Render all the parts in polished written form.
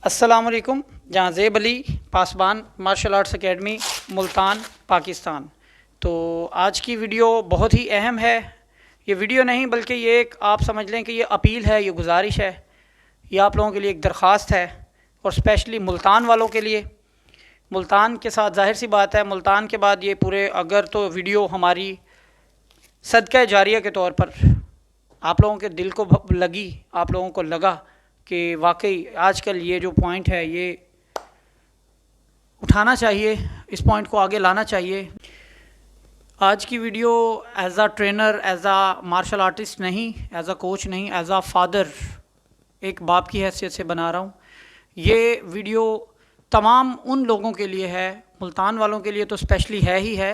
अस्सलाम वालेकुम। जहाँ Zeb Ali Pasban martial arts academy Multan Pakistan. तो आज की वीडियो बहुत ही अहम है। ये वीडियो नहीं बल्कि ये एक आप समझ लें कि ये अपील है, ये गुजारिश है, ये आप लोगों के लिए एक दरख्वास्त है और स्पेशली मुल्तान वालों के लिए। मुल्तान के साथ जाहिर सी बात है, मुल्तान के बाद ये पूरे अगर तो वीडियो हमारी सदका जारिया के तौर पर आप लोगों के दिल को लगी, आप लोगों को लगा कि वाकई आजकल ये जो पॉइंट है ये उठाना चाहिए, इस पॉइंट को आगे लाना चाहिए। आज की वीडियो एज आ ट्रेनर, एज आ मार्शल आर्टिस्ट नहीं, एज आ कोच नहीं, एज आ फादर, एक बाप की हैसियत से बना रहा हूँ। ये वीडियो तमाम उन लोगों के लिए है, मुल्तान वालों के लिए तो स्पेशली है ही है,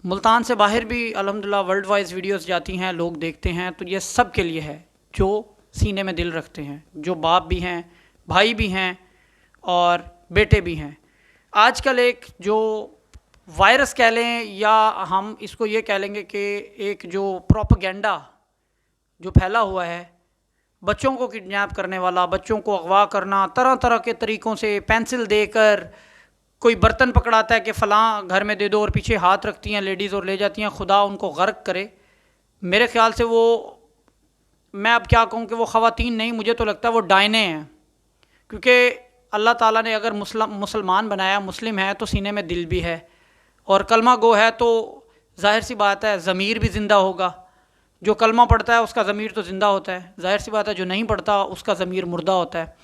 मुल्तान से बाहर भी अल्हम्दुलिल्लाह वर्ल्ड वाइज वीडियोस जाती हैं, लोग देखते हैं, तो ये सब के लिए है जो सीने में दिल रखते हैं, जो बाप भी हैं, भाई भी हैं और बेटे भी हैं। आजकल एक जो वायरस कह लें या हम इसको ये कह लेंगे कि एक जो प्रोपेगेंडा जो फैला हुआ है, बच्चों को किडनैप करने वाला, बच्चों को अगवा करना तरह तरह के तरीक़ों से, पेंसिल देकर, कोई बर्तन पकड़ाता है कि फ़लाँ घर में दे दो और पीछे हाथ रखती हैं लेडीज़ और ले जाती हैं, खुदा उनको गर्क करे। मेरे ख़्याल से वो, मैं अब क्या कहूँ कि वो ख़वातीन नहीं, मुझे तो लगता है वो डायने हैं, क्योंकि अल्लाह ताला ने अगर मुसलमान बनाया, मुस्लिम है तो सीने में दिल भी है और कलमा गो है तो जाहिर सी बात है ज़मीर भी ज़िंदा होगा। जो कलमा पढ़ता है उसका ज़मीर तो ज़िंदा होता है, जाहिर सी बात है जो नहीं पढ़ता उसका ज़मीर मुर्दा होता है।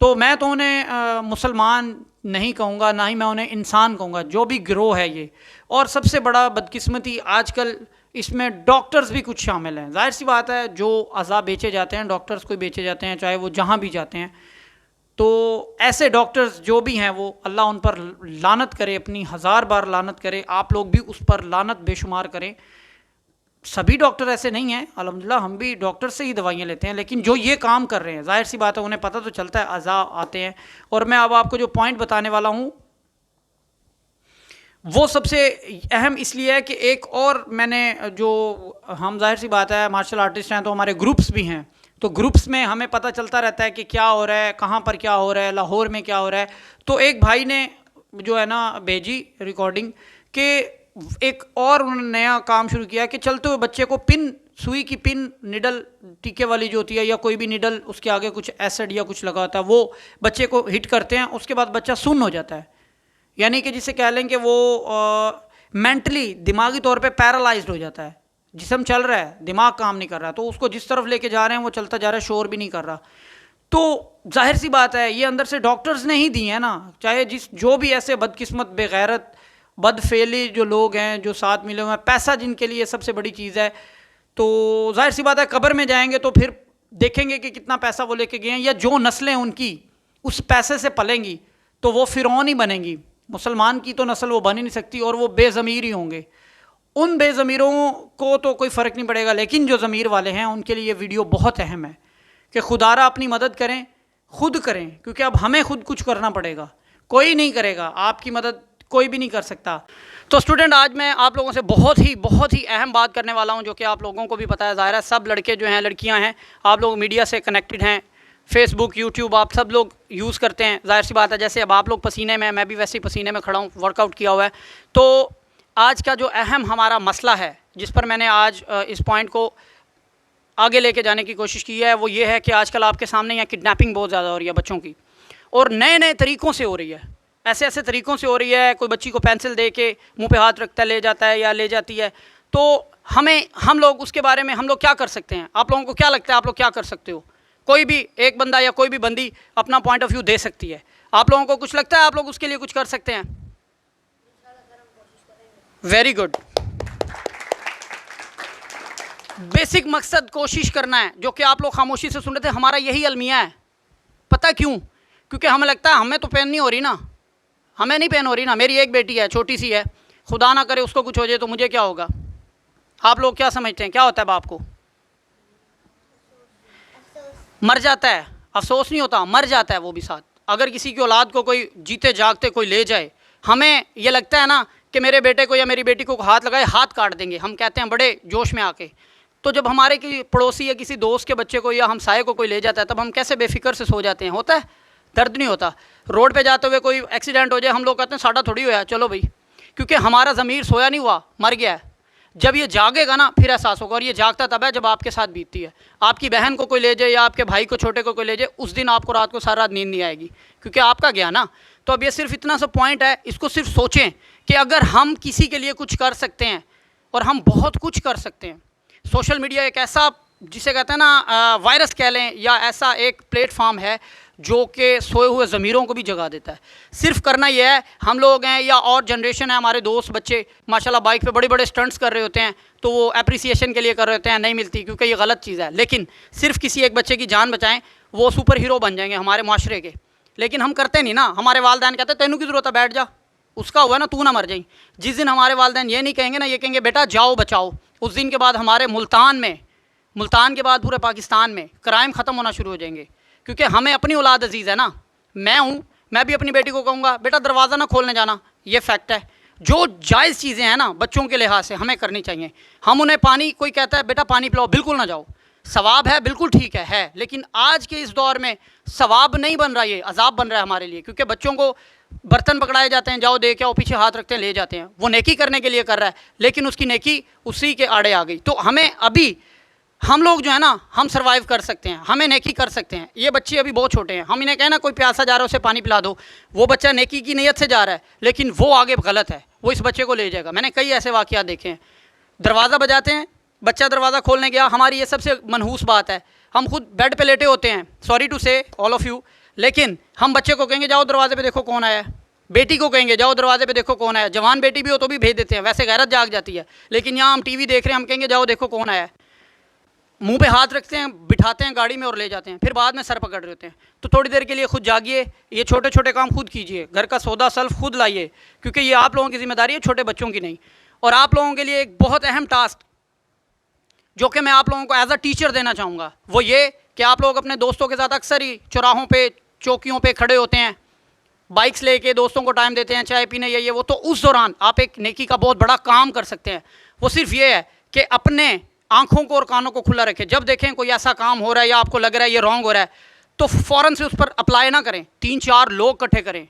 तो मैं तो उन्हें मुसलमान नहीं कहूँगा, ना ही मैं उन्हें इंसान कहूँगा, जो भी गिरोह है ये। और सबसे बड़ा बदकिस्मती आजकल इसमें डॉक्टर्स भी कुछ शामिल हैं। जाहिर सी बात है जो अज़ा बेचे जाते हैं, डॉक्टर्स को बेचे जाते हैं, चाहे वो जहाँ भी जाते हैं। तो ऐसे डॉक्टर्स जो भी हैं वो अल्लाह उन पर लानत करे, अपनी 1000 बार लानत करे, आप लोग भी उस पर लानत बेशुमार करें। सभी डॉक्टर ऐसे नहीं हैं, अल्हम्दुलिल्लाह हम भी डॉक्टर से ही दवाइयाँ लेते हैं, लेकिन जो ये काम कर रहे हैं जाहिर सी बात है उन्हें पता तो चलता है अज़ा आते हैं। और मैं अब आपको जो पॉइंट बताने वाला हूँ वो सबसे अहम इसलिए है कि एक और मैंने जो, हम जाहिर सी बात है मार्शल आर्टिस्ट हैं तो हमारे ग्रुप्स भी हैं, तो ग्रुप्स में हमें पता चलता रहता है कि क्या हो रहा है, कहाँ पर क्या हो रहा है, लाहौर में क्या हो रहा है। तो एक भाई ने जो है ना भेजी रिकॉर्डिंग कि एक और उन्होंने नया काम शुरू किया कि चलते हुए बच्चे को पिन, सुई की पिन, निडल टीके वाली जो होती है या कोई भी निडल उसके आगे कुछ एसिड या कुछ लगा होता है, वो बच्चे को हिट करते हैं, उसके बाद बच्चा सुन्न हो जाता है। यानी कि जिसे कह लें कि वो मेंटली, दिमागी तौर पे पैरालाइज्ड हो जाता है। जिस्म चल रहा है, दिमाग काम नहीं कर रहा, तो उसको जिस तरफ लेके जा रहे हैं वो चलता जा रहा है, शोर भी नहीं कर रहा। तो जाहिर सी बात है ये अंदर से डॉक्टर्स ने ही दी है ना, चाहे जो भी ऐसे बदकिस्मत, बेगैरत, बदफेली जो लोग हैं, जो साथ मिले हुए हैं, पैसा जिनके लिए सबसे बड़ी चीज़ है, तो जाहिर सी बात है कब्र में जाएंगे तो फिर देखेंगे कि कितना पैसा वो लेके गए हैं, या जो नस्लें उनकी उस पैसे से पलेंगी तो वो फ़िरौन ही बनेंगी। मुसलमान की तो नस्ल वो बन ही नहीं सकती और वो बेज़मीर ही होंगे। उन बेज़मीरों को तो कोई फ़र्क नहीं पड़ेगा, लेकिन जो ज़मीर वाले हैं उनके लिए ये वीडियो बहुत अहम है कि खुदारा अपनी मदद करें, खुद करें, क्योंकि अब हमें खुद कुछ करना पड़ेगा, कोई नहीं करेगा, आपकी मदद कोई भी नहीं कर सकता। तो स्टूडेंट, आज मैं आप लोगों से बहुत ही अहम बात करने वाला हूं, जो कि आप लोगों को भी पता है, ज़ाहिर है सब लड़के जो हैं, लड़कियां हैं, आप लोग मीडिया से कनेक्टेड हैं, फेसबुक, यूट्यूब आप सब लोग यूज़ करते हैं। जाहिर सी बात है जैसे अब आप लोग पसीने में, मैं भी वैसे ही पसीने में खड़ा हूँ, वर्कआउट किया हुआ है। तो आज का जो अहम हमारा मसला है, जिस पर मैंने आज इस पॉइंट को आगे लेके जाने की कोशिश की है, वो ये है कि आजकल आपके सामने यहाँ किडनैपिंग बहुत ज़्यादा हो रही है बच्चों की, और नए नए तरीक़ों से हो रही है, ऐसे ऐसे तरीक़ों से हो रही है। कोई बच्ची को पेंसिल दे के मुँह पे हाथ रखता है, ले जाता है या ले जाती है। तो हम लोग उसके बारे में हम लोग क्या कर सकते हैं? आप लोगों को क्या लगता है आप लोग क्या कर सकते हो? कोई भी एक बंदा या कोई भी बंदी अपना पॉइंट ऑफ व्यू दे सकती है। आप लोगों को कुछ लगता है आप लोग उसके लिए कुछ कर सकते हैं? Very good. बेसिक मकसद कोशिश करना है, जो कि आप लोग खामोशी से सुन रहे थे, हमारा यही अलमिया है। पता क्यों? क्योंकि हमें लगता है हमें तो पेन नहीं हो रही ना, हमें नहीं पेन हो रही ना, मेरी एक बेटी है, छोटी सी है, खुदा ना करे उसको कुछ हो जाए तो मुझे क्या होगा? आप लोग क्या समझते हैं क्या होता है बाप को? मर जाता है। अफसोस नहीं होता, मर जाता है वो भी साथ। अगर किसी की औलाद को कोई जीते जागते कोई ले जाए, हमें ये लगता है ना कि मेरे बेटे को या मेरी बेटी को हाथ लगाए हाथ काट देंगे, हम कहते हैं बड़े जोश में आके। तो जब हमारे की पड़ोसी या किसी दोस्त के बच्चे को या हमसाये को कोई ले जाता है, तब हम कैसे बेफिक्र से सो जाते हैं, होता है? दर्द नहीं होता। रोड पे जाते हुए कोई एक्सीडेंट हो जाए, हम लोग कहते हैं साड़ा थोड़ी होया, चलो भाई, क्योंकि हमारा ज़मीर सोया नहीं हुआ, मर गया है। जब ये जागेगा ना फिर एहसास होगा, और ये जागता तब है जब आपके साथ बीतती है। आपकी बहन को कोई ले जाए या आपके भाई को छोटे को कोई ले जाए, उस दिन आपको रात को सारा रात नींद नहीं आएगी, क्योंकि आपका गया ना। तो अब ये सिर्फ इतना सा पॉइंट है, इसको सिर्फ सोचें कि अगर हम किसी के लिए कुछ कर सकते हैं, और हम बहुत कुछ कर सकते हैं। सोशल मीडिया एक ऐसा, जिसे कहते हैं ना वायरस कह लें, या ऐसा एक प्लेटफॉर्म है जो कि सोए हुए ज़मीरों को भी जगा देता है। सिर्फ करना यह है, हम लोग हैं या और जनरेशन है, हमारे दोस्त बच्चे माशाल्लाह बाइक पे बड़े बड़े स्टंट्स कर रहे होते हैं, तो वो अप्रिसिएशन के लिए कर रहे होते हैं, नहीं मिलती क्योंकि ये गलत चीज़ है। लेकिन सिर्फ किसी एक बच्चे की जान बचाएं, वो सुपर हीरो बन जाएंगे हमारे माशरे के। लेकिन हम करते नहीं ना। हमारे वालदैन कहते तेनू की ज़रूरत है, बैठ जा, उसका हुआ ना, तू ना मर जाई। जिस दिन हमारे वालदैन ये नहीं कहेंगे ना, ये कहेंगे बेटा जाओ बचाओ, उस दिन के बाद हमारे मुल्तान के बाद पूरे पाकिस्तान में क्राइम ख़त्म होना शुरू हो जाएंगे। क्योंकि हमें अपनी औलाद अजीज़ है ना। मैं हूँ, मैं भी अपनी बेटी को कहूँगा बेटा दरवाज़ा ना खोलने जाना, ये फैक्ट है। जो जायज़ चीज़ें हैं ना बच्चों के लिहाज से हमें करनी चाहिए। हम उन्हें पानी, कोई कहता है बेटा पानी पिलाओ, बिल्कुल ना जाओ, सवाब है, बिल्कुल ठीक है। लेकिन आज के इस दौर में सवाब नहीं बन रहा, ये अजाब बन रहा है हमारे लिए। क्योंकि बच्चों को बर्तन पकड़ाए जाते हैं, जाओ दे के आओ, पीछे हाथ रखते हैं, ले जाते हैं। वो नेकी करने के लिए कर रहा है, लेकिन उसकी नेकी उसी के आड़े आ गई। तो हमें अभी, हम लोग जो है ना, हम सर्वाइव कर सकते हैं, हमें नेकी कर सकते हैं। ये बच्चे अभी बहुत छोटे हैं, हम इन्हें कहें ना कोई प्यासा जा रहा है उसे पानी पिला दो, वो बच्चा नेकी की नीयत से जा रहा है, लेकिन वो आगे गलत है, वो इस बच्चे को ले जाएगा। मैंने कई ऐसे वाक़यात देखे हैं। दरवाज़ा बजाते हैं, बच्चा दरवाज़ा खोलने गया, हमारी ये सबसे मनहूस बात है, हम खुद बेड पे लेटे होते हैं, सॉरी टू से ऑल ऑफ़ यू, लेकिन हम बच्चे को कहेंगे जाओ दरवाजे पे देखो कौन आया है, बेटी को कहेंगे जाओ दरवाजे पे देखो कौन आया है। जवान बेटी भी हो तो भी भेज देते हैं, वैसे गैरत जाग जाती है। लेकिन यहाँ हम टीवी देख रहे हैं, हम कहेंगे जाओ देखो कौन आया है, मुंह पे हाथ रखते हैं, बिठाते हैं गाड़ी में और ले जाते हैं, फिर बाद में सर पकड़ रहे होते हैं। तो थोड़ी देर के लिए खुद जागिए, ये छोटे छोटे काम खुद कीजिए, घर का सौदा सल्फ खुद लाइए, क्योंकि ये आप लोगों की जिम्मेदारी है, छोटे बच्चों की नहीं। और आप लोगों के लिए एक बहुत अहम टास्क जो कि मैं आप लोगों को एज अ टीचर देना चाहूँगा, वो ये कि आप लोग अपने दोस्तों के साथ अक्सर ही चौराहों पे, चौकियों पे खड़े होते हैं, बाइक्स लेके दोस्तों को टाइम देते हैं, चाय पीने ये वो। तो उस दौरान आप एक नेकी का बहुत बड़ा काम कर सकते हैं। वो सिर्फ ये है कि अपने आँखों को और कानों को खुला रखें। जब देखें कोई ऐसा काम हो रहा है या आपको लग रहा है ये रॉन्ग हो रहा है, तो फ़ौरन से उस पर अप्लाई ना करें। 3-4 लोग इकट्ठे करें,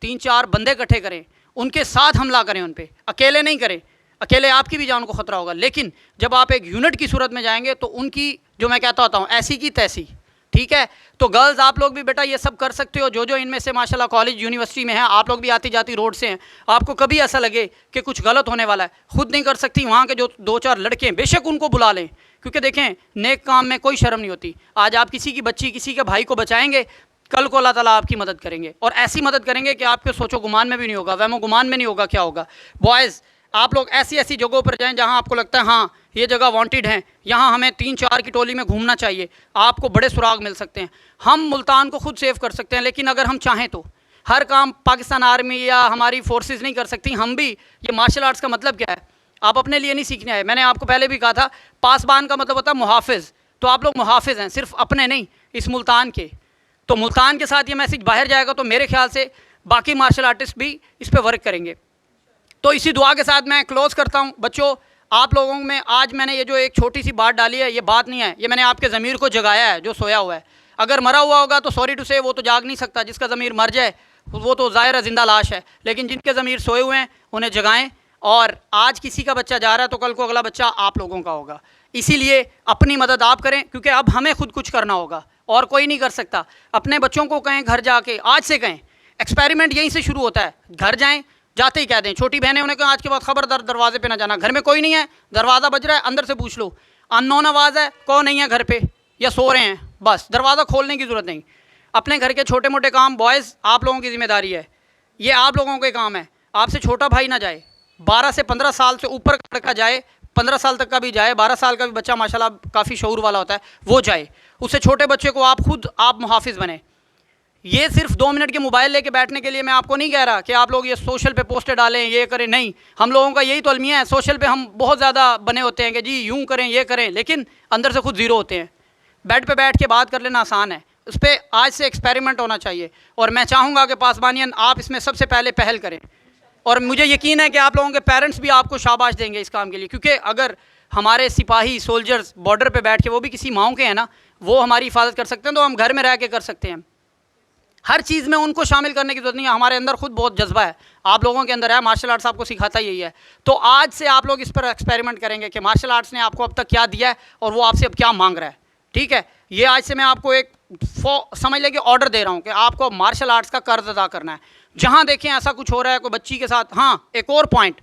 3-4 बंदे इकट्ठे करें, उनके साथ हमला करें उन पर, अकेले नहीं करें। अकेले आपकी भी जान को ख़तरा होगा। लेकिन जब आप एक यूनिट की सूरत में जाएंगे तो उनकी, जो मैं कहता होता हूँ, ऐसी की तैसी, ठीक है। तो गर्ल्स आप लोग भी बेटा ये सब कर सकते हो, जो इनमें से माशाल्लाह कॉलेज यूनिवर्सिटी में है, आप लोग भी आती जाती रोड से हैं, आपको कभी ऐसा लगे कि कुछ गलत होने वाला है, खुद नहीं कर सकती, वहाँ के जो 2-4 लड़के हैं बेशक उनको बुला लें, क्योंकि देखें नेक काम में कोई शर्म नहीं होती। आज आप किसी की बच्ची, किसी के भाई को बचाएंगे, कल को अल्लाह ताला आपकी मदद करेंगे, और ऐसी मदद करेंगे कि आपके सोचो गुमान में भी नहीं होगा, वहमो गुमान में नहीं होगा क्या होगा। बॉयज़ आप लोग ऐसी ऐसी जगहों पर जाएं जहां आपको लगता है हाँ ये जगह वांटेड है, यहाँ हमें 3-4 की टोली में घूमना चाहिए, आपको बड़े सुराग मिल सकते हैं। हम मुल्तान को खुद सेव कर सकते हैं, लेकिन अगर हम चाहें तो हर काम पाकिस्तान आर्मी या हमारी फोर्सेस नहीं कर सकती। हम भी, ये मार्शल आर्ट्स का मतलब क्या है, आप अपने लिए नहीं सीखने आए। मैंने आपको पहले भी कहा था, पासबान का मतलब होता है मुहाफ़िज़। तो आप लोग मुहाफ़िज़ हैं, सिर्फ अपने नहीं, इस मुल्तान के। तो मुल्तान के साथ ये मैसेज बाहर जाएगा तो मेरे ख्याल से बाकी मार्शल आर्टिस्ट भी इस पर वर्क करेंगे। तो इसी दुआ के साथ मैं क्लोज़ करता हूँ। बच्चों, आप लोगों में आज मैंने ये जो एक छोटी सी बात डाली है, ये बात नहीं है, ये मैंने आपके ज़मीर को जगाया है जो सोया हुआ है। अगर मरा हुआ होगा तो सॉरी टू से वो तो जाग नहीं सकता, जिसका ज़मीर मर जाए वो तो ज़ाहिर है ज़िंदा लाश है। लेकिन जिनके ज़मीर सोए हुए हैं उन्हें जगाएं। और आज किसी का बच्चा जा रहा है तो कल को अगला बच्चा आप लोगों का होगा। इसीलिए अपनी मदद आप करें, क्योंकि अब हमें खुद कुछ करना होगा और कोई नहीं कर सकता। अपने बच्चों को कहें, घर जाके आज से कहें, एक्सपेरिमेंट यहीं से शुरू होता है। घर जाएँ, जाते ही कह दें, छोटी बहनें उन्हें कहा आज के बाद खबरदार दरवाजे पे ना जाना, घर में कोई नहीं है, दरवाज़ा बज रहा है, अंदर से पूछ लो, अननोन आवाज़ है, कौन नहीं है घर पे या सो रहे हैं, बस दरवाज़ा खोलने की ज़रूरत नहीं। अपने घर के छोटे मोटे काम बॉयज़ आप लोगों की ज़िम्मेदारी है, ये आप लोगों के काम है। आपसे छोटा भाई ना जाए, 12 से 15 साल से ऊपर का लड़का जाए, 15 साल तक का भी जाए, 12 साल का भी बच्चा माशाल्लाह काफ़ी शऊर वाला होता है, वो जाए। उससे छोटे बच्चे को आप खुद आप मुहाफ़िज़ बने। ये सिर्फ 2 मिनट के मोबाइल लेके बैठने के लिए मैं आपको नहीं कह रहा कि आप लोग ये सोशल पे पोस्टर डालें, ये करें, नहीं। हम लोगों का यही तो अलमिया है, सोशल पे हम बहुत ज़्यादा बने होते हैं कि जी यूँ करें, ये करें, लेकिन अंदर से खुद ज़ीरो होते हैं। बेड पे बैठ के बात कर लेना आसान है, उस पर आज से एक्सपेरिमेंट होना चाहिए। और मैं चाहूँगा कि पासबानियन आप इसमें सबसे पहले पहल करें। और मुझे यकीन है कि आप लोगों के पेरेंट्स भी आपको शाबाश देंगे इस काम के लिए, क्योंकि अगर हमारे सिपाही सोल्जर्स बॉर्डर पर बैठ के, वो भी किसी माओं के हैं ना, वो हमारी हिफाजत कर सकते हैं, तो हम घर में रह के कर सकते हैं। हर चीज़ में उनको शामिल करने की जरूरत नहीं है, हमारे अंदर खुद बहुत जज्बा है, आप लोगों के अंदर है, मार्शल आर्ट्स आपको सिखाता यही है। तो आज से आप लोग इस पर एक्सपेरिमेंट करेंगे कि मार्शल आर्ट्स ने आपको अब तक क्या दिया है और वो आपसे अब क्या मांग रहा है, ठीक है। ये आज से मैं आपको एक समझ लें कि ऑर्डर दे रहा हूँ कि आपको मार्शल आर्ट्स का कर्ज अदा करना है। जहाँ देखें ऐसा कुछ हो रहा है कोई बच्ची के साथ, हाँ एक और पॉइंट,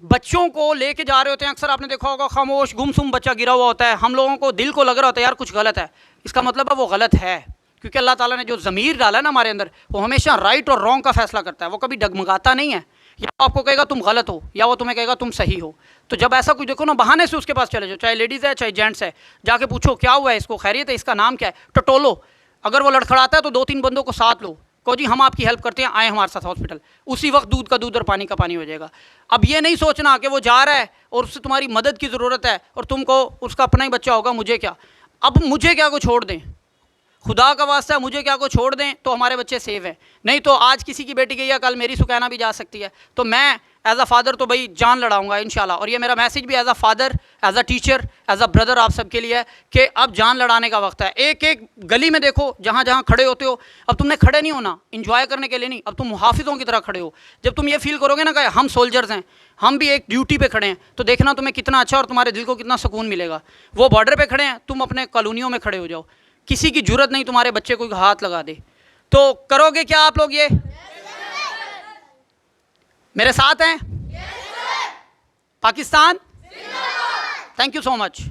बच्चों को लेके जा रहे होते हैं, अक्सर आपने देखा होगा खामोश गुमसुम बच्चा गिरा हुआ होता है, हम लोगों को दिल को लग रहा होता है यार कुछ गलत है, इसका मतलब है वो गलत है, क्योंकि अल्लाह ताला ने जो ज़मीर डाला है ना हमारे अंदर, वो हमेशा राइट और रॉन्ग का फैसला करता है, वो कभी डगमगाता नहीं है, या आपको कहेगा तुम गलत हो या वो तुम्हें कहेगा तुम सही हो। तो जब ऐसा कुछ देखो ना, बहाने से उसके पास चले जाओ, चाहे लेडीज़ है चाहे जेंट्स है, जाके पूछो क्या हुआ है, इसको खैरियत है, इसका नाम क्या है, टटोलो। अगर वो लड़खड़ाता है तो 2-3 बंदों को साथ लो, कहो जी हम आपकी हेल्प करते हैं, आए हमारे साथ हॉस्पिटल, उसी वक्त दूध का दूध और पानी का पानी हो जाएगा। अब ये नहीं सोचना कि वो जा रहा है और उससे तुम्हारी मदद की ज़रूरत है और तुमको उसका अपना ही बच्चा होगा, मुझे क्या, अब मुझे क्या को छोड़ दें, खुदा का वास्ता मुझे क्या को छोड़ दें तो हमारे बच्चे सेव हैं, नहीं तो आज किसी की बेटी गई है कल मेरी सुकैना भी जा सकती है। तो मैं एज अ फादर तो भाई जान लड़ाऊंगा इंशाल्लाह, और ये मेरा मैसेज भी as a father, as a teacher, as a brother आप सबके लिए है कि अब जान लड़ाने का वक्त है। एक एक गली में देखो, जहाँ जहाँ खड़े होते हो, अब तुमने खड़े नहीं होना इंजॉय करने के लिए नहीं, अब तुम मुहाफिजों की तरह खड़े हो। जब तुम ये फील करोगे ना कि हम सोल्जर्स हैं, हम भी एक ड्यूटी पे खड़े हैं, तो देखना तुम्हें कितना अच्छा और तुम्हारे दिल को कितना सुकून मिलेगा। वो बॉर्डर पे खड़े हैं, तुम अपने कॉलोनियों में खड़े हो जाओ, किसी की जरूरत नहीं तुम्हारे बच्चे को हाथ लगा दे। तो करोगे क्या आप लोग ये? मेरे साथ हैं? Pakistan, thank you so much.